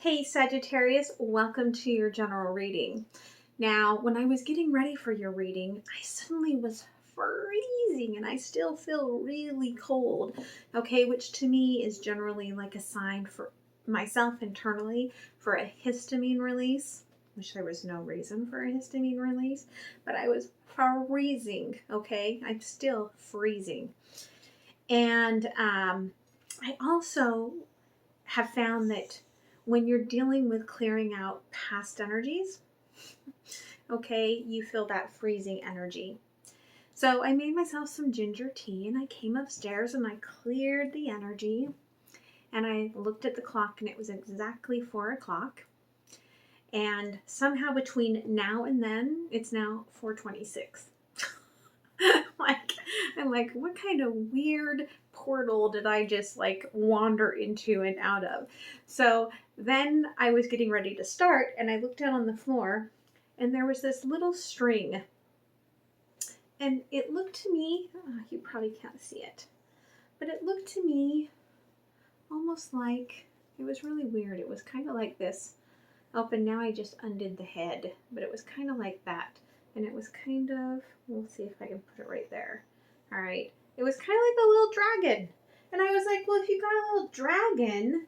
Hey Sagittarius, welcome to your general reading. Now, when I was getting ready for your reading, I suddenly was freezing and I still feel really cold, okay, which to me is generally like a sign for myself internally for a histamine release, which there was no reason for a histamine release, but I was freezing, okay? I'm still freezing. And I also have found that when you're dealing with clearing out past energies, okay, you feel that freezing energy. So I made myself some ginger tea and I came upstairs and I cleared the energy and I looked at the clock and it was exactly 4 o'clock. And somehow between now and then, it's now 4:26. I'm like, what kind of weird portal did I just like wander into and out of? So then I was getting ready to start and I looked down on the floor and there was this little string. And it looked to me, you probably can't see it, but it looked to me almost like, it was really weird. It was kind of like this. Oh, and now I just undid the head, but it was kind of like that. And it was kind of, we'll see if I can put it right there. All right. It was kind of like a little dragon. And I was like, well, if you got a little dragon,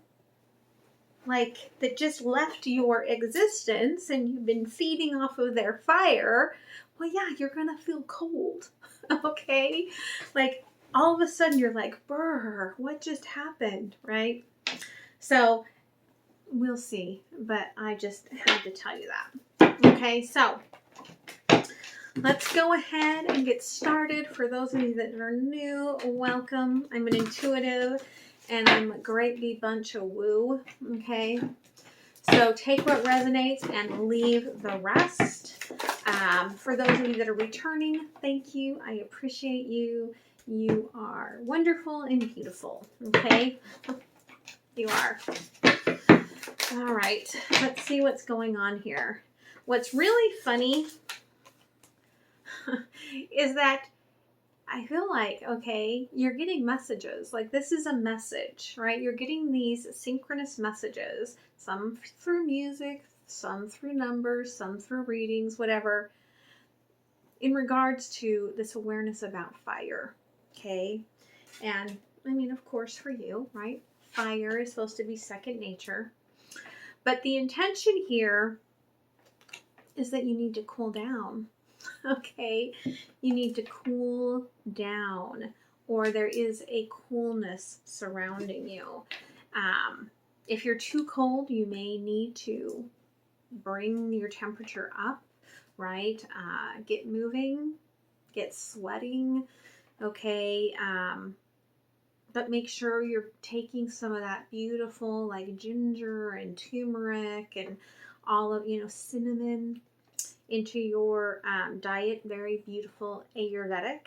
like that just left your existence and you've been feeding off of their fire, well, yeah, you're going to feel cold. Okay. Like all of a sudden you're like, brr, what just happened? Right. So we'll see, but I just had to tell you that. Okay. So let's go ahead and get started. For those of you that are new, welcome. I'm an intuitive and I'm a great big bunch of woo. Okay. So take what resonates and leave the rest. For those of you that are returning, thank you. I appreciate you. You are wonderful and beautiful. Okay. You are. All right. Let's see what's going on here. What's really funny is that I feel like, okay, you're getting messages. Like this is a message, right? You're getting these synchronous messages, some through music, some through numbers, some through readings, whatever, in regards to this awareness about fire, okay? And I mean, of course, for you, right? Fire is supposed to be second nature. But the intention here is that you need to cool down. Okay, you need to cool down, or there is a coolness surrounding you. If you're too cold, you may need to bring your temperature up, right? Get moving, get sweating, okay? But make sure you're taking some of that beautiful like ginger and turmeric and all of, cinnamon into your diet. Very beautiful Ayurvedic.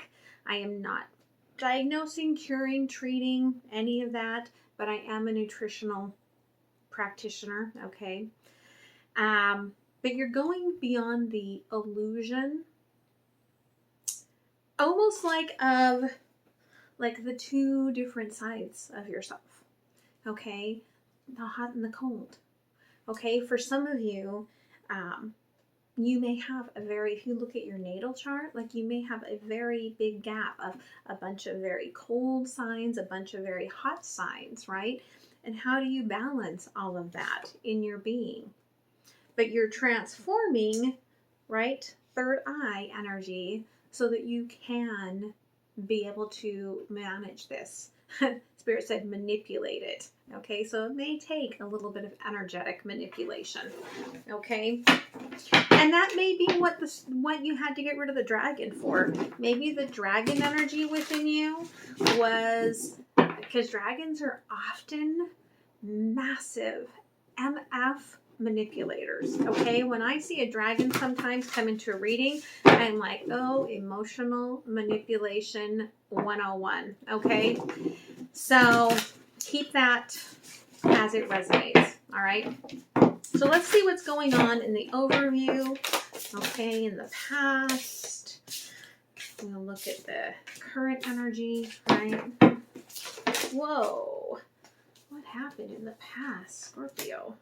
I am not diagnosing, curing, treating any of that, but I am a nutritional practitioner, okay? But you're going beyond the illusion, almost like the two different sides of yourself, okay? The hot and the cold, okay? For some of you, you may have if you look at your natal chart, like you may have a very big gap of a bunch of very cold signs, a bunch of very hot signs, right? And how do you balance all of that in your being? But you're transforming, right? Third eye energy so that you can be able to manage this. Spirit said manipulate it. Okay, so it may take a little bit of energetic manipulation. Okay, and that may be what you had to get rid of the dragon for. Maybe the dragon energy within you was, because dragons are often massive MF manipulators. Okay, when I see a dragon sometimes come into a reading, I'm like, oh, emotional manipulation 101. Okay, so keep that as it resonates. All right, so let's see what's going on in the overview. Okay, in the past, we'll look at the current energy, right? Whoa, what happened in the past, Scorpio?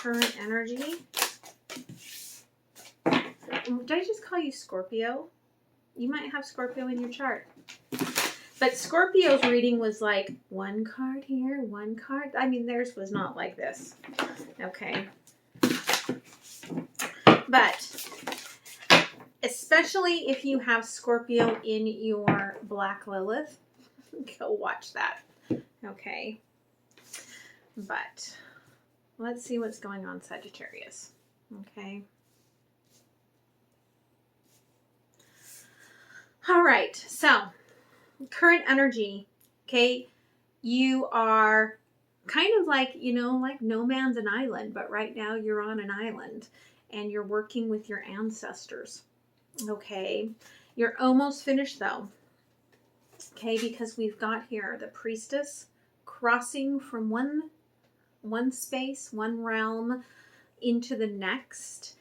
current energy. Did I just call you Scorpio? You might have Scorpio in your chart. But Scorpio's reading was like one card here, one card. I mean, theirs was not like this. Okay. But especially if you have Scorpio in your Black Lilith, go watch that. Okay. But let's see what's going on, Sagittarius. Okay. All right. So, current energy. Okay. You are kind of like, you know, like no man's an island, but right now you're on an island and you're working with your ancestors. Okay. You're almost finished though. Okay. Because we've got here the priestess crossing from one space, one realm into the next.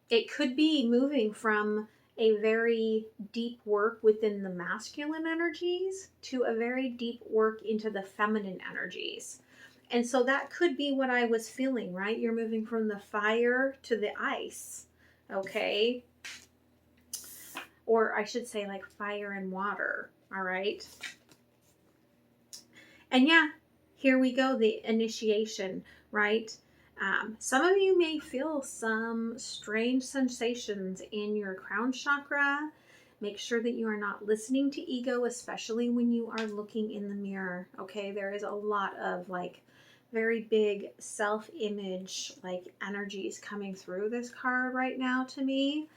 It could be moving from a very deep work within the masculine energies to a very deep work into the feminine energies. And so that could be what I was feeling, right? You're moving from the fire to the ice, okay? Or I should say like fire and water, all right? And yeah, here we go, the initiation, right? Some of you may feel some strange sensations in your crown chakra. Make sure that you are not listening to ego, especially when you are looking in the mirror. Okay, there is a lot of like very big self-image like energies coming through this card right now to me.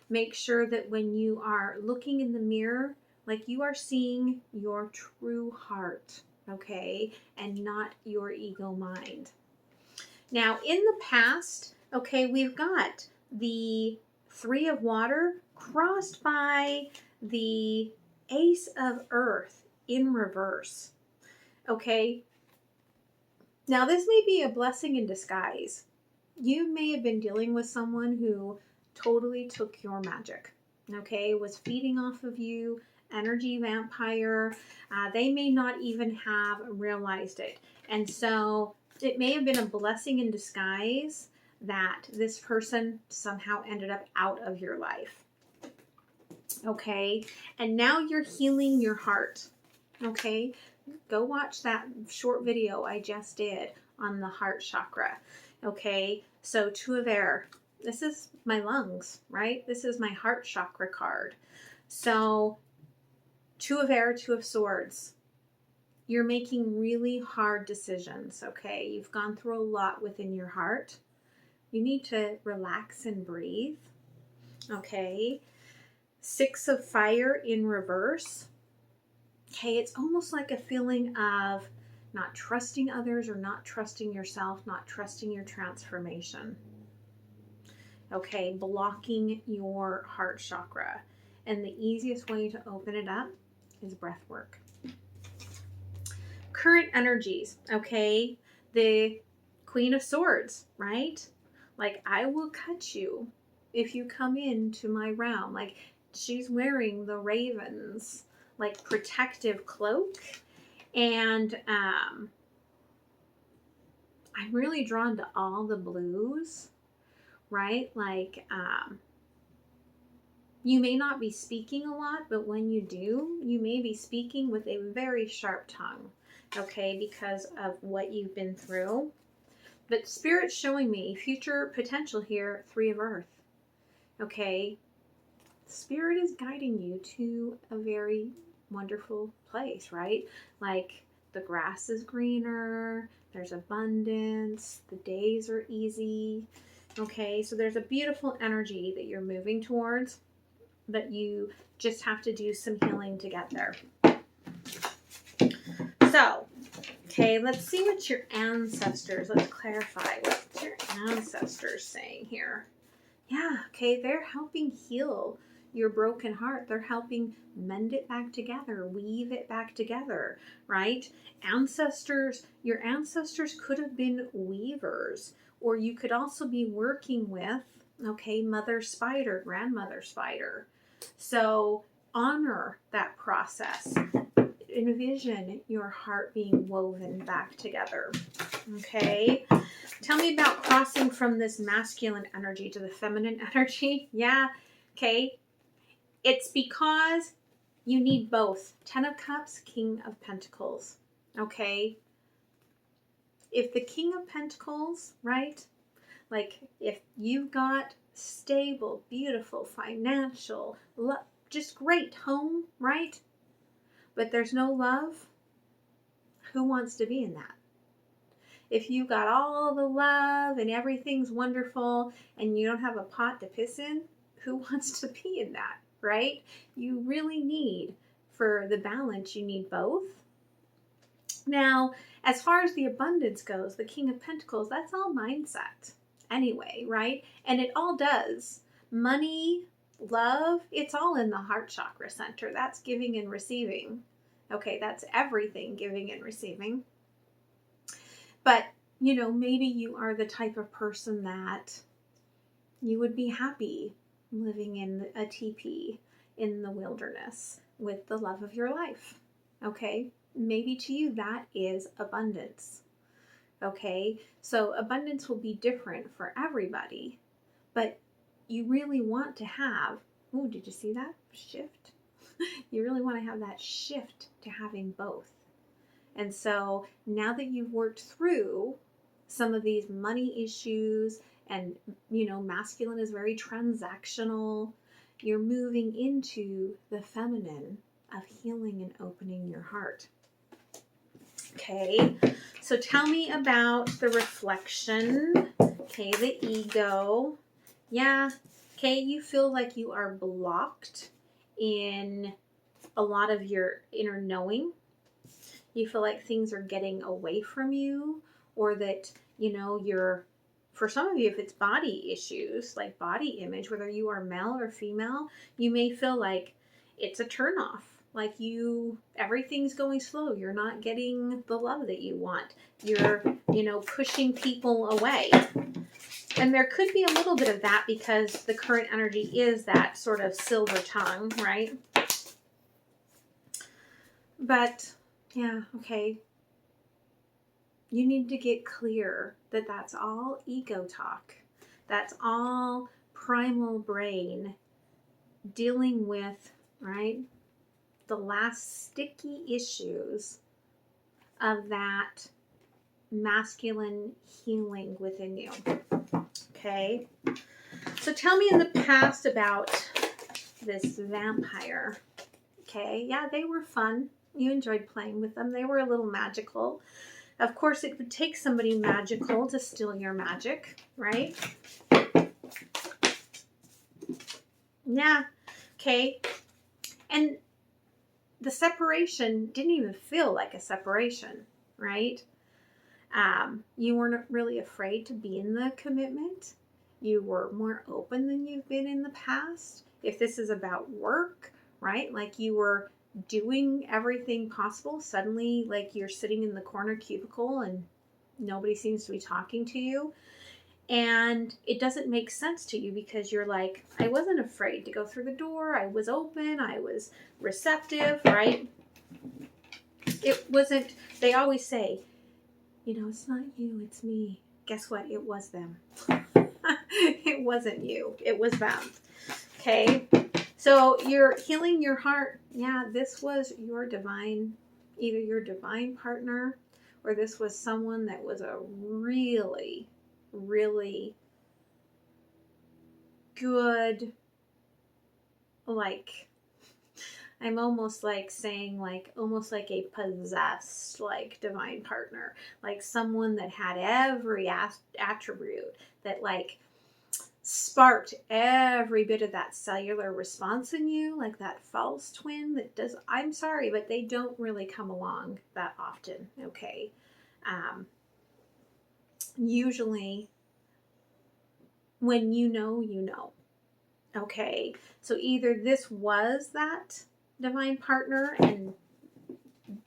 Make sure that when you are looking in the mirror, like you are seeing your true heart, okay, and not your ego mind. Now, in the past, okay, we've got the Three of Water crossed by the Ace of Earth in reverse, okay? Now, this may be a blessing in disguise. You may have been dealing with someone who totally took your magic, okay, was feeding off of you, energy vampire. They may not even have realized it. And so it may have been a blessing in disguise that this person somehow ended up out of your life. Okay. And now you're healing your heart. Okay. Go watch that short video I just did on the heart chakra. Okay. So Two of Air. This is my lungs, right? This is my heart chakra card. So Two of Air, Two of Swords. You're making really hard decisions, okay? You've gone through a lot within your heart. You need to relax and breathe, okay? Six of Fire in reverse. Okay, it's almost like a feeling of not trusting others or not trusting yourself, not trusting your transformation. Okay, blocking your heart chakra. And the easiest way to open it up is breath work. Current energies, okay? The Queen of Swords, right? Like, I will cut you if you come into my realm. Like, she's wearing the Raven's, like, protective cloak. And I'm really drawn to all the blues, right? Like, you may not be speaking a lot, but when you do, you may be speaking with a very sharp tongue, okay, because of what you've been through. But Spirit's showing me future potential here, Three of Earth, okay? Spirit is guiding you to a very wonderful place, right? Like, the grass is greener, there's abundance, the days are easy, okay? So there's a beautiful energy that you're moving towards, that you just have to do some healing to get there. So, okay, let's see what your ancestors, let's clarify what your ancestors saying here. Yeah, okay, they're helping heal your broken heart. They're helping mend it back together, weave it back together, right? Ancestors, your ancestors could have been weavers, or you could also be working with, okay, Mother Spider, Grandmother Spider. So honor that process. envision your heart being woven back together. Okay. Tell me about crossing from this masculine energy to the feminine energy. Yeah. Okay. It's because you need both. 10 of Cups, King of Pentacles. Okay. If the King of Pentacles, right? Like if you've got stable, beautiful, financial, just great home, right? But there's no love, who wants to be in that? If you got all the love and everything's wonderful and you don't have a pot to piss in, who wants to be in that, right? You really need, for the balance, you need both. Now, as far as the abundance goes, the King of Pentacles, that's all mindset anyway, right? And it all does. Money, love, it's all in the heart chakra center. That's giving and receiving. Okay, that's everything, giving and receiving. But, you know, maybe you are the type of person that you would be happy living in a teepee in the wilderness with the love of your life. Okay, maybe to you that is abundance. Okay, so abundance will be different for everybody, but you really want to have, oh, did you see that shift? You really want to have that shift to having both. And so now that you've worked through some of these money issues and, you know, masculine is very transactional, you're moving into the feminine of healing and opening your heart. Okay, so tell me about the reflection. Okay, the ego. Yeah, okay, you feel like you are blocked in a lot of your inner knowing. You feel like things are getting away from you, or that, you know, for some of you, if it's body issues, like body image, whether you are male or female, you may feel like it's a turnoff. Like everything's going slow. You're not getting the love that you want. You're, you know, pushing people away. And there could be a little bit of that because the current energy is that sort of silver tongue, right? But yeah, okay. You need to get clear that that's all ego talk. That's all primal brain dealing with, right, the last sticky issues of that masculine healing within you. Okay? So tell me in the past about this vampire. Okay? Yeah, they were fun. You enjoyed playing with them. They were a little magical. Of course, it would take somebody magical to steal your magic, right? Yeah. Okay. And the separation didn't even feel like a separation, right? You weren't really afraid to be in the commitment. You were more open than you've been in the past. If this is about work, right? Like you were doing everything possible. Suddenly, like you're sitting in the corner cubicle and nobody seems to be talking to you. And it doesn't make sense to you because you're like, I wasn't afraid to go through the door. I was open. I was receptive, right? It wasn't, they always say, you know, it's not you, it's me. Guess what? It was them. It wasn't you. It was them. Okay? So you're healing your heart. Yeah, this was your divine, either your divine partner or this was someone that was a really, really good, like, I'm almost like saying like, almost like a possessed, like divine partner, like someone that had every attribute that like sparked every bit of that cellular response in you, like that false twin that does, I'm sorry, but they don't really come along that often. Okay. Usually when you know, okay. So either this was that divine partner and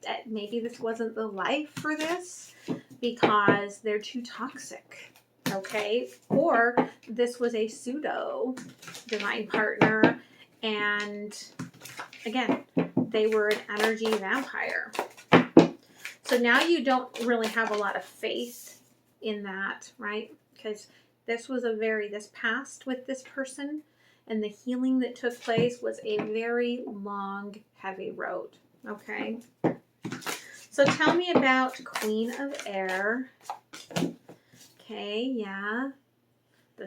that maybe this wasn't the life for this because they're too toxic, okay? Or this was a pseudo divine partner and again, they were an energy vampire. So now you don't really have a lot of faith in that, right? Because this was this past with this person, and the healing that took place was a very long, heavy road, okay? So tell me about Queen of Air. Okay, yeah. The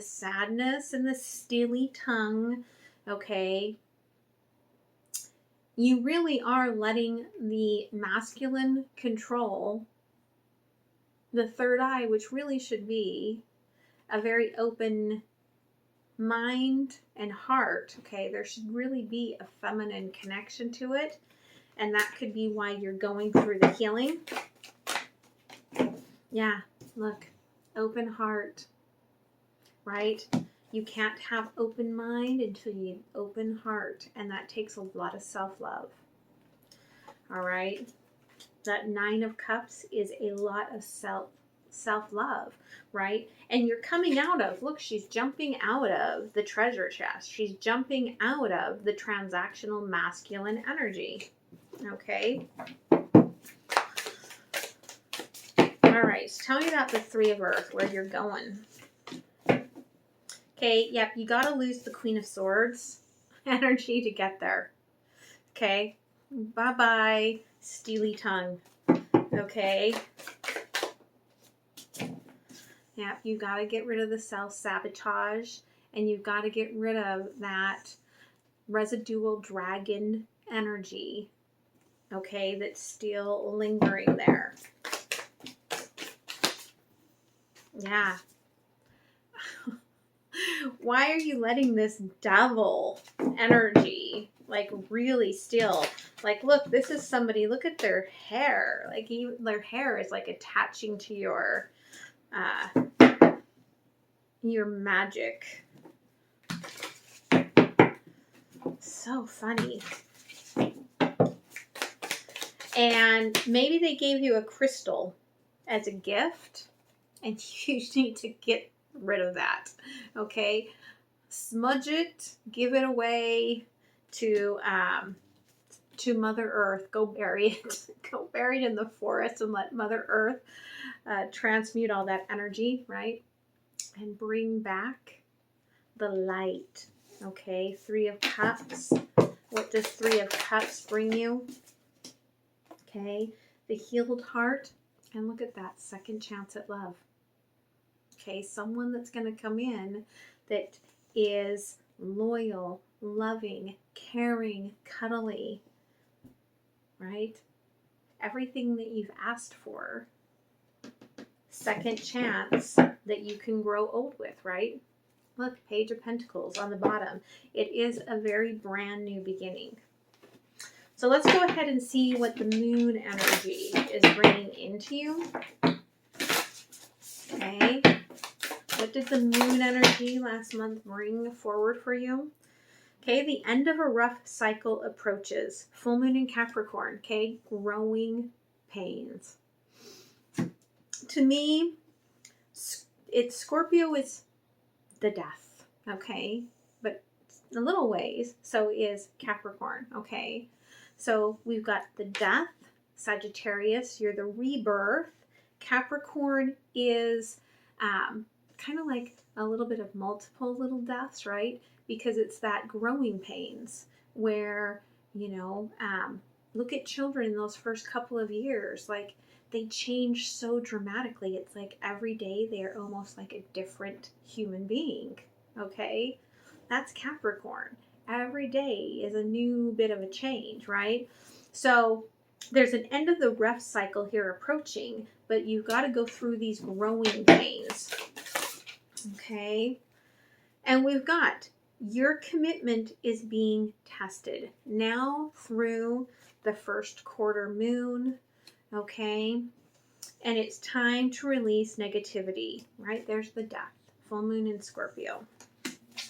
sadness and the steely tongue, okay? You really are letting the masculine control the third eye, which really should be a very open mind and heart, okay? There should really be a feminine connection to it, and that could be why you're going through the healing. Yeah, look, open heart, right? You can't have open mind until you have open heart, and that takes a lot of self-love. All right? That 9 of Cups is a lot of self-love, right? And you're coming out of, look, she's jumping out of the treasure chest. She's jumping out of the transactional masculine energy, okay? All right, so tell me about the 3 of Earth, where you're going. Okay, yep, you got to lose the Queen of Swords energy to get there. Okay, bye-bye, steely tongue. Okay. Yep, you got to get rid of the self-sabotage, and you've got to get rid of that residual dragon energy, okay, that's still lingering there. Yeah. Why are you letting this devil energy, like, really still? Like, look, this is somebody, look at their hair. Like, their hair is, like, attaching to your magic. So funny. And maybe they gave you a crystal as a gift, and you need to get rid of that, okay? Smudge it, give it away to Mother Earth. Go bury it. Go bury it in the forest and let Mother Earth transmute all that energy, right? And bring back the light, okay? 3 of Cups. What does 3 of Cups bring you? Okay, the healed heart. And look at that, second chance at love. Okay, someone that's going to come in that is loyal, loving, caring, cuddly, right? Everything that you've asked for. Second chance that you can grow old with, right? Look, Page of Pentacles on the bottom. It is a very brand new beginning. So let's go ahead and see what the moon energy is bringing into you. Okay. What did the moon energy last month bring forward for you? Okay, the end of a rough cycle approaches. Full moon in Capricorn, okay? Growing pains. To me, Scorpio is the death, okay? But in a little ways, so is Capricorn, okay? So we've got the death, Sagittarius, you're the rebirth. Capricorn is kind of like a little bit of multiple little deaths, right? Because it's that growing pains where, you know, look at children in those first couple of years, like they change so dramatically. It's like every day they're almost like a different human being, okay? That's Capricorn. Every day is a new bit of a change, right? So there's an end of the rough cycle here approaching, but you've got to go through these growing pains. Okay. And we've got your commitment is being tested now through the first quarter moon. Okay. And it's time to release negativity, right? There's the death, full moon in Scorpio.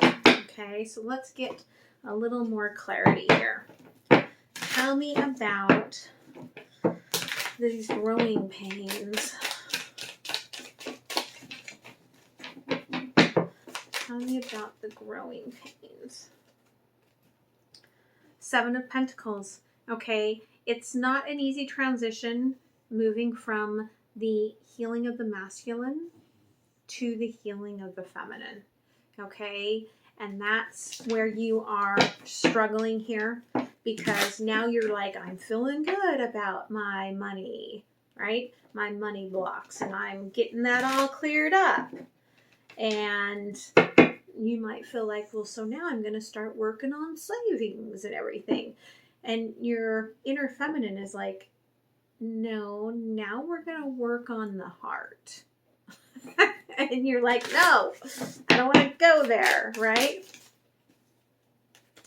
Okay. So let's get a little more clarity here. Tell me about these growing pains. Tell me about the growing pains. Seven of Pentacles. Okay, it's not an easy transition moving from the healing of the masculine to the healing of the feminine. Okay, and that's where you are struggling here, because now you're like, I'm feeling good about my money, right? My money blocks, and I'm getting that all cleared up. And you might feel like, well, so now I'm going to start working on savings and everything. And your inner feminine is like, no, now we're going to work on the heart. And you're like, no, I don't want to go there, right?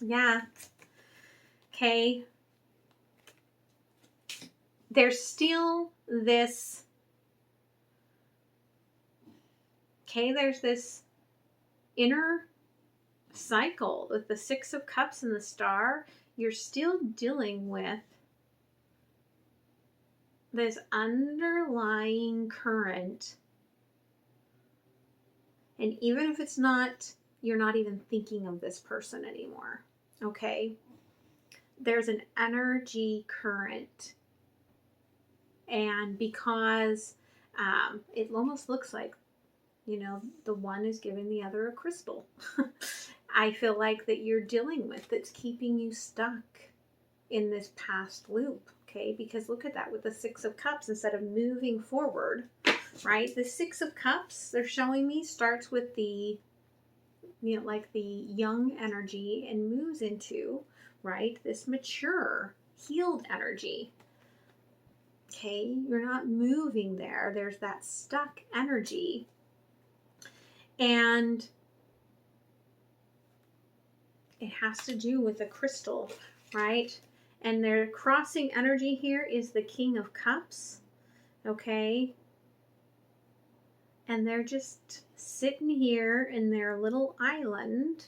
Yeah. Okay. There's still this, okay, there's this inner cycle with the Six of Cups and the Star. You're still dealing with this underlying current. And even if it's not, you're not even thinking of this person anymore. Okay? There's an energy current. And because it almost looks like, you know, the one is giving the other a crystal. I feel like that you're dealing with that's keeping you stuck in this past loop. Okay? Because look at that with the Six of Cups, instead of moving forward, right? The Six of Cups, they're showing me, starts with the, you know, like the young energy and moves into, right, this mature, healed energy. Okay, you're not moving there. There's that stuck energy. And it has to do with the crystal, right? And their crossing energy here is the King of Cups. Okay. And they're just sitting here in their little island,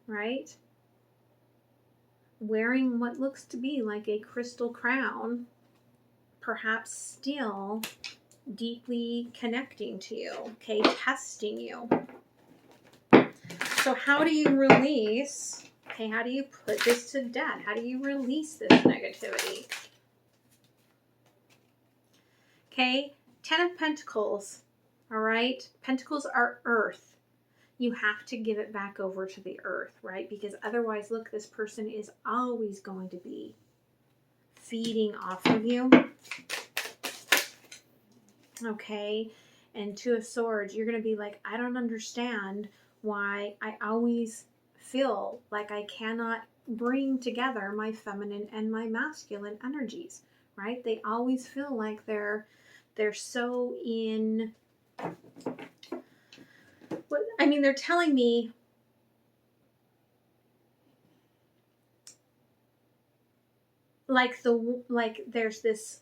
right? Wearing what looks to be like a crystal crown, perhaps still deeply connecting to you, okay, testing you. So how do you release, okay, how do you put this to death? How do you release this negativity? Okay, Ten of Pentacles, all right? Pentacles are earth. You have to give it back over to the earth, right? Because otherwise, look, this person is always going to be feeding off of you. Okay, and Two of Swords, you're going to be like, I don't understand why I always feel like I cannot bring together my feminine and my masculine energies, right? They always feel like they're so in, what I mean, they're telling me like there's this,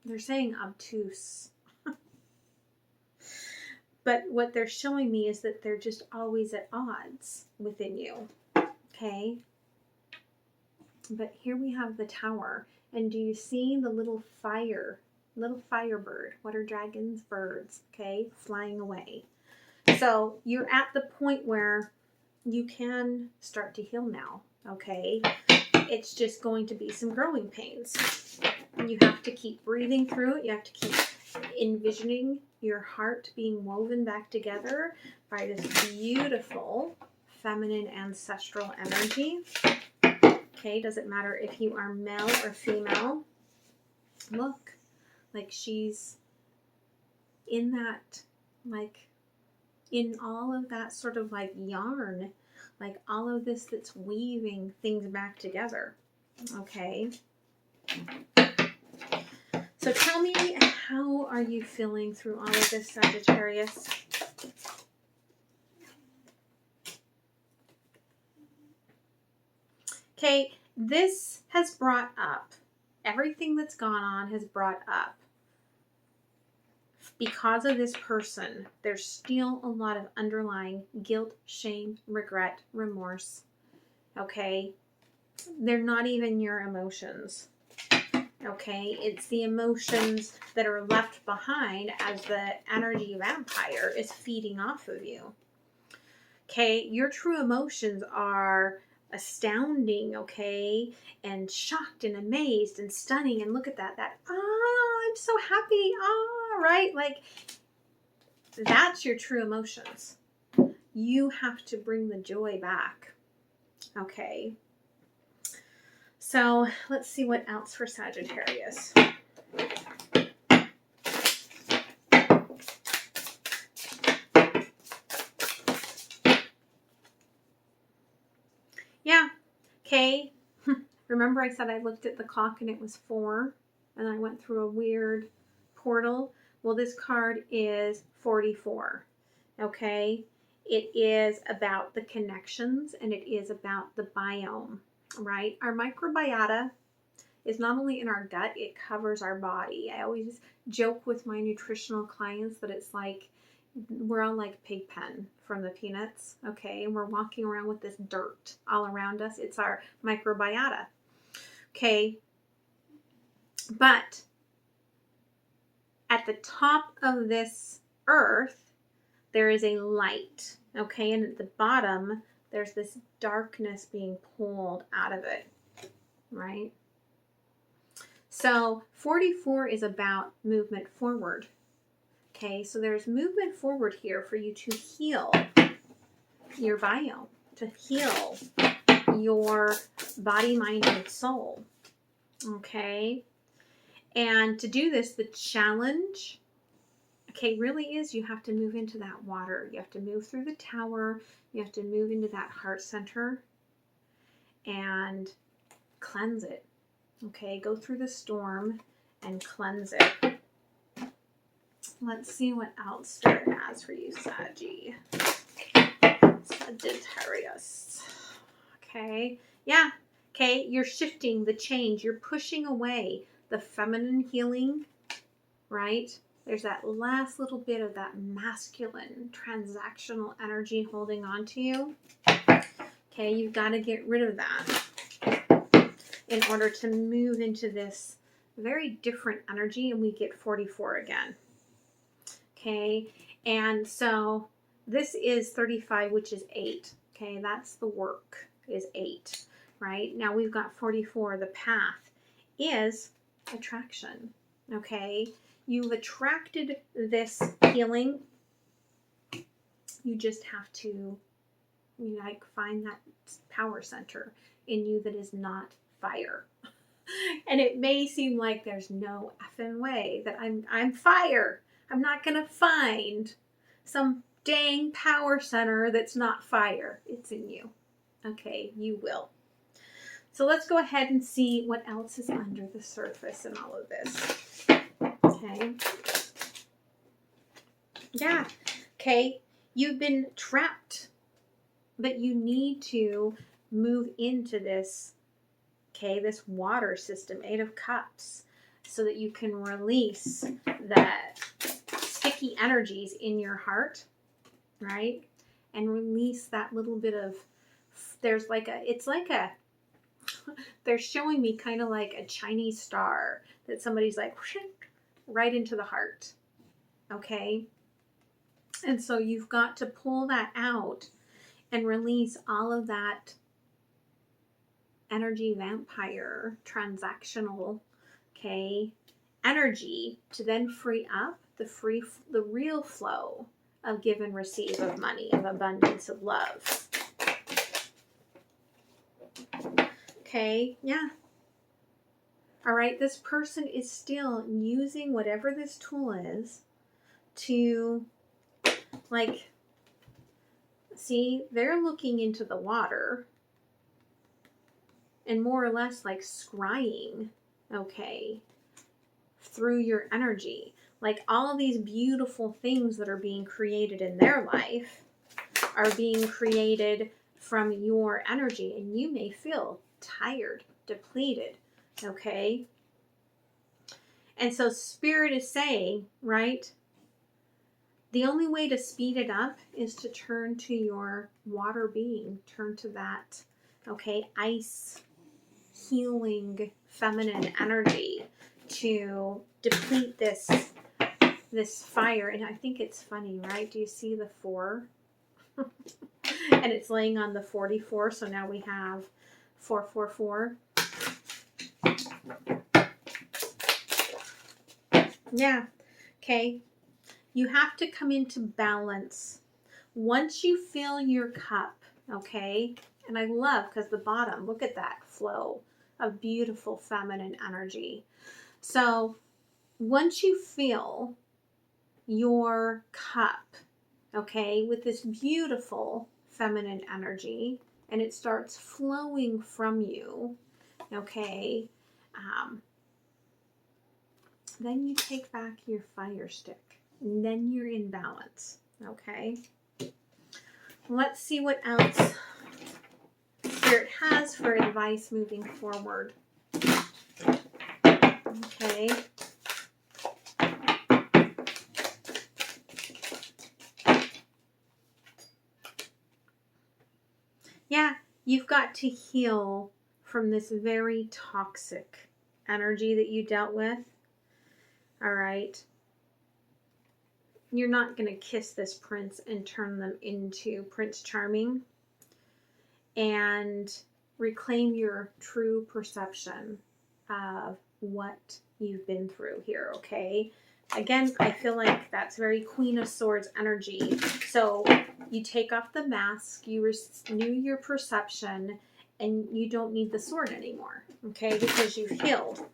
they're saying obtuse. But what they're showing me is that they're just always at odds within you. Okay? But here we have the Tower. And do you see the little firebird? What are dragons? Birds. Okay? Flying away. So you're at the point where you can start to heal now. Okay? It's just going to be some growing pains. You have to keep breathing through it. You have to keep envisioning your heart being woven back together by this beautiful feminine ancestral energy. Okay, doesn't matter if you are male or female. Look, like she's in that, like in all of that sort of like yarn, like all of this that's weaving things back together. Okay. So tell me, how are you feeling through all of this, Sagittarius? Okay, this has brought up, everything that's gone on has brought up, because of this person, there's still a lot of underlying guilt, shame, regret, remorse. Okay, they're not even your emotions. Okay, it's the emotions that are left behind as the energy vampire is feeding off of you. Okay, your true emotions are astounding, okay, and shocked and amazed and stunning, and look at that, I'm so happy, right? Like, that's your true emotions. You have to bring the joy back, okay? So let's see what else for Sagittarius. Yeah, okay. Remember I said I looked at the clock and it was 4 and I went through a weird portal? Well, this card is 44, okay? It is about the connections and it is about the biome, right? Our microbiota is not only in our gut, it covers our body. I always joke with my nutritional clients that it's like we're all like Pigpen from the Peanuts, okay? And we're walking around with this dirt all around us. It's our microbiota, okay? But at the top of this earth, there is a light, okay? And at the bottom, there's this darkness being pulled out of it, right? So 44 is about movement forward. Okay, so there's movement forward here for you to heal your biome, to heal your body, mind, and soul. Okay, and to do this, the challenge, okay, really is you have to move into that water. You have to move through the tower. You have to move into that heart center and cleanse it. Okay, go through the storm and cleanse it. Let's see what else Spirit has for you, Saggy. Sagittarius. Okay. Yeah. Okay. You're shifting the change. You're pushing away the feminine healing, right? There's that last little bit of that masculine transactional energy holding on to you. Okay. You've got to get rid of that in order to move into this very different energy, and we get 44 again. Okay, and so this is 35, which is 8. Okay, that's the work, is 8, right? Now we've got 44. The path is attraction. Okay, you've attracted this healing. You just have to, like, find that power center in you that is not fire. And it may seem like there's no effing way that I'm fire. I'm not going to find some dang power center that's not fire. It's in you. Okay, you will. So let's go ahead and see what else is under the surface in all of this. Okay. Yeah. Okay. You've been trapped, but you need to move into this, okay, this water system, 8 of Cups, so that you can release that sticky energies in your heart, right? And release that little bit of, there's like a, it's like a, they're showing me kind of like a Chinese star that somebody's like right into the heart, okay? And so you've got to pull that out and release all of that energy vampire transactional, okay, energy to then free up the real flow of give and receive of money, of abundance, of love. Okay, yeah. All right, this person is still using whatever this tool is to, like, see, they're looking into the water and more or less like scrying, okay, through your energy. Like, all of these beautiful things that are being created in their life are being created from your energy, and you may feel tired, depleted, okay? And so Spirit is saying, right, the only way to speed it up is to turn to your water being, turn to that, okay, ice healing feminine energy to deplete this fire. And I think it's funny, right? Do you see the 4? And it's laying on the 44, so now we have 444. Yeah, okay. You have to come into balance. Once you fill your cup, okay, and I love, because the bottom, look at that flow of beautiful feminine energy. So once you fill your cup, okay, with this beautiful feminine energy, and it starts flowing from you, okay, then you take back your fire stick, and then you're in balance, okay? Let's see what else Spirit has for advice moving forward. Okay. Yeah, you've got to heal from this very toxic energy that you dealt with. All right. You're not going to kiss this prince and turn them into Prince Charming, and reclaim your true perception of what you've been through here, okay? Again, I feel like that's very Queen of Swords energy. So you take off the mask, you renew your perception, and you don't need the sword anymore, okay? Because you've healed.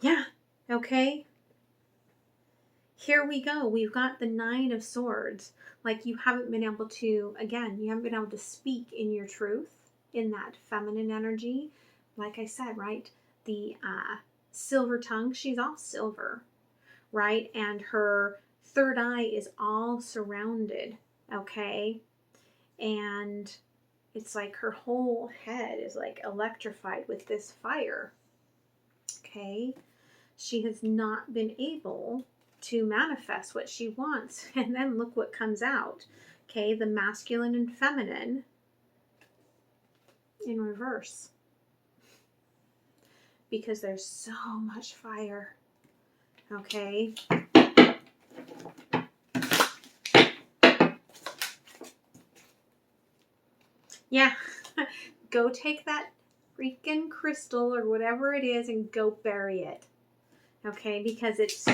Yeah, okay? Here we go. We've got the Nine of Swords. Like, you haven't been able to, again, you haven't been able to speak in your truth, in that feminine energy. Like I said, right? The silver tongue, she's all silver, right? And her third eye is all surrounded, okay? And it's like her whole head is like electrified with this fire, okay? She has not been able to manifest what she wants. And then look what comes out. Okay, the masculine and feminine in reverse. Because there's so much fire. Okay. Yeah. Go take that freaking crystal or whatever it is and go bury it. Okay, because it's,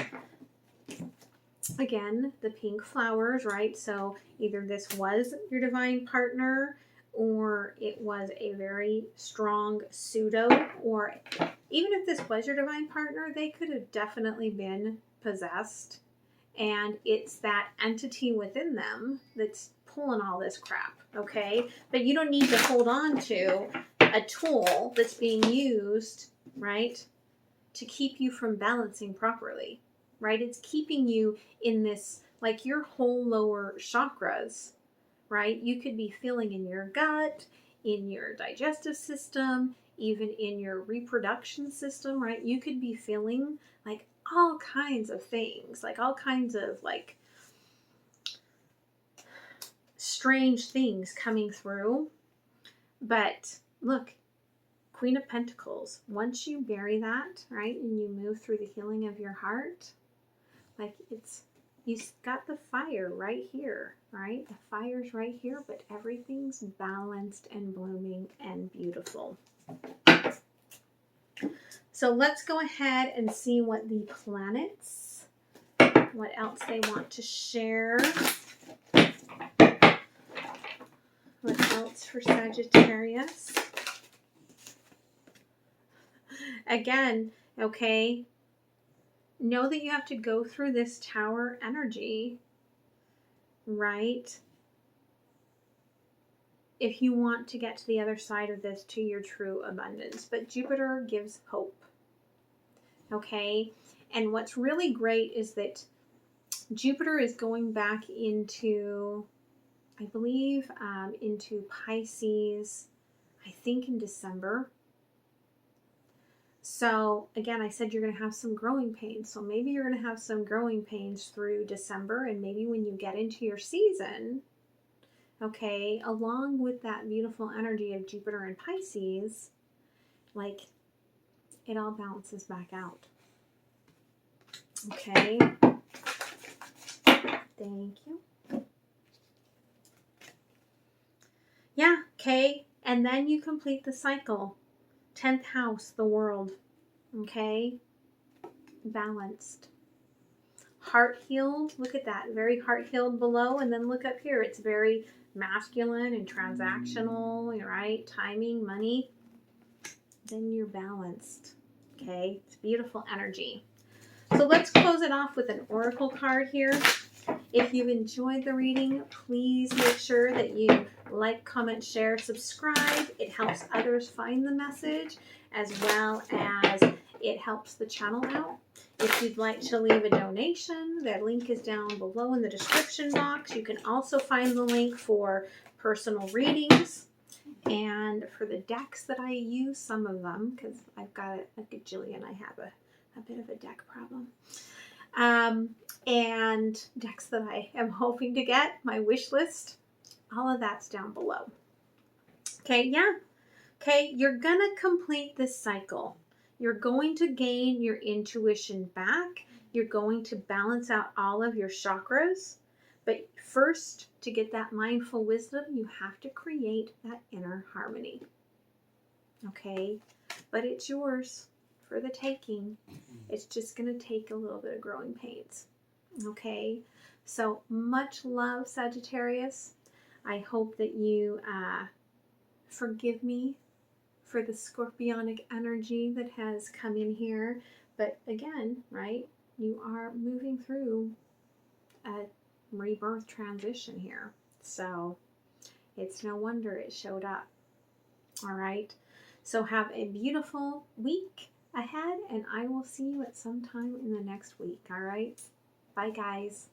again, the pink flowers, right? So either this was your divine partner, or it was a very strong pseudo, or even if this was your divine partner, they could have definitely been possessed, and it's that entity within them that's pulling all this crap, okay? But you don't need to hold on to a tool that's being used, right, to keep you from balancing properly, right? It's keeping you in this, like your whole lower chakras, right? You could be feeling in your gut, in your digestive system, even in your reproduction system, right? You could be feeling like all kinds of things, like all kinds of like strange things coming through. But look, Queen of Pentacles, once you bury that, right, and you move through the healing of your heart, like it's, you got the fire right here, right? The fire's right here, but everything's balanced and blooming and beautiful. So let's go ahead and see what the planets, what else they want to share. What else for Sagittarius? Again, okay, know that you have to go through this tower energy, right? If you want to get to the other side of this, to your true abundance. But Jupiter gives hope, okay? And what's really great is that Jupiter is going back into, I believe, into Pisces, I think in December. So again, I said you're going to have some growing pains. So maybe you're going to have some growing pains through December, and maybe when you get into your season, okay, along with that beautiful energy of Jupiter and Pisces, like it all balances back out. Okay. Thank you. Yeah, okay. And then you complete the cycle. 10th house, the world. Okay? Balanced. Heart healed. Look at that. Very heart healed below. And then look up here. It's very masculine and transactional, right? Timing, money. Then you're balanced. Okay? It's beautiful energy. So let's close it off with an oracle card here. If you've enjoyed the reading, please make sure that you like, comment, share, subscribe. It helps others find the message, as well as it helps the channel out. If you'd like to leave a donation, that link is down below in the description box. You can also find the link for personal readings and for the decks that I use, some of them, because I've got a gajillion. I have a bit of a deck problem. And decks that I am hoping to get, my wish list, all of that's down below. Okay, yeah. Okay, you're gonna complete this cycle. You're going to gain your intuition back. You're going to balance out all of your chakras. But first, to get that mindful wisdom, you have to create that inner harmony. Okay, but it's yours for the taking. It's just going to take a little bit of growing pains. Okay, so much love, Sagittarius. I hope that you forgive me for the scorpionic energy that has come in here. But again, right, you are moving through a rebirth transition here. So it's no wonder it showed up. All right, so have a beautiful week ahead, and I will see you at some time in the next week. All right, bye guys.